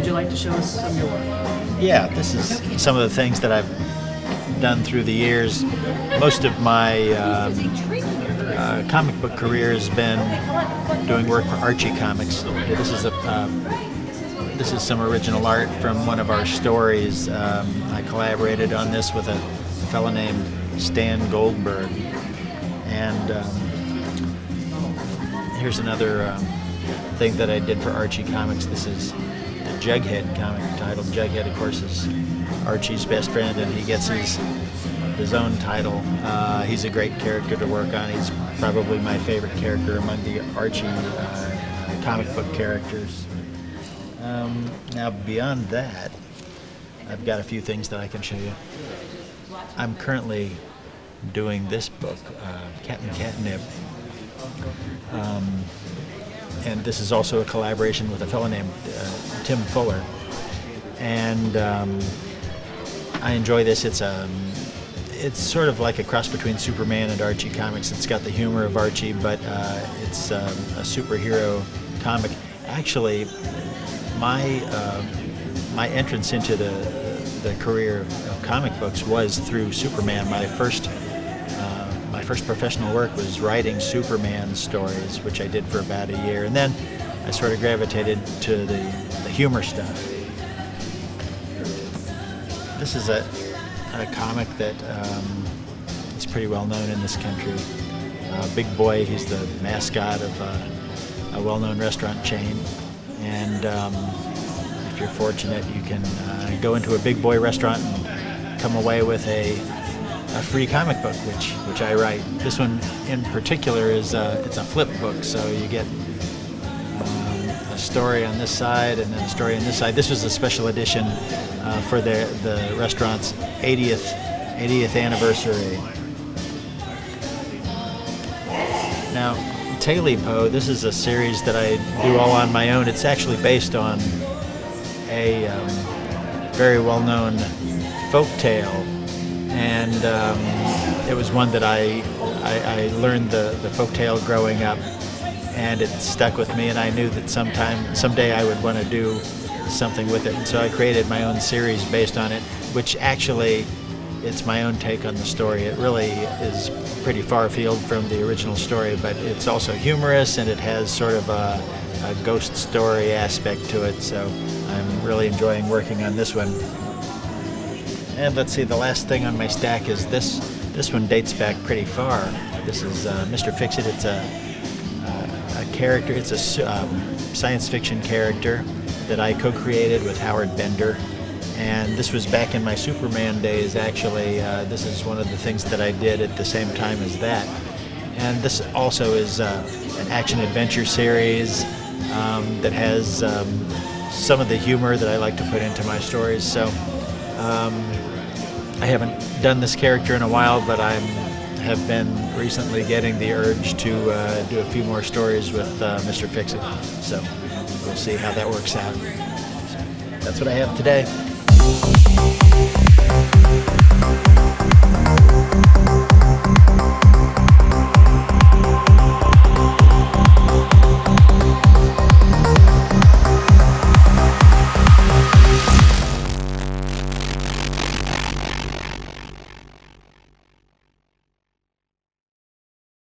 Would you like to show us some of your work? Yeah, this is some of the things that I've done through the years. Most of my comic book career has been doing work for Archie Comics. This is some original art from one of our stories. I collaborated on this with a fellow named Stan Goldberg. And here's another thing that I did for Archie Comics. This is the Jughead comic titled Jughead, of course, is Archie's best friend, and he gets his own title. He's a great character to work on. He's probably my favorite character among the Archie comic book characters. Now, beyond that, I've got a few things that I can show you. I'm currently doing this book, Captain Catnip, and this is also a collaboration with a fellow named Tim Fuller. And I enjoy this. It's sort of like a cross between Superman and Archie Comics. It's got the humor of Archie, but it's a superhero comic. Actually, my entrance into the career of comic books was through Superman. My first professional work was writing Superman stories, which I did for about a year, and then I sort of gravitated to the humor stuff. This is a comic that is pretty well known in this country. Big Boy, he's the mascot of a well-known restaurant chain, and if you're fortunate, you can go into a Big Boy restaurant and come away with a free comic book, which I write. This one in particular is it's a flip book, so you get a story on this side and then a story on this side. This was a special edition for the restaurant's 80th anniversary. Now, Tailypo, this is a series that I do all on my own. It's actually based on a very well-known folk tale, and it was one that I learned the folk tale growing up, and it stuck with me, and I knew that someday I would want to do something with it, and so I created my own series based on it, which actually it's my own take on the story. It really is pretty far afield from the original story, but it's also humorous, and it has sort of a ghost story aspect to it, so I'm really enjoying working on this one. And let's see, the last thing on my stack is this. This one dates back pretty far. This is Mr. Fix-It. It's a character. It's a science fiction character that I co-created with Howard Bender. And this was back in my Superman days, actually. This is one of the things that I did at the same time as that. And this also is an action-adventure series that has some of the humor that I like to put into my stories. So I haven't done this character in a while, but I have been recently getting the urge to do a few more stories with Mr. Fix-It. So we'll see how that works out. So that's what I have today.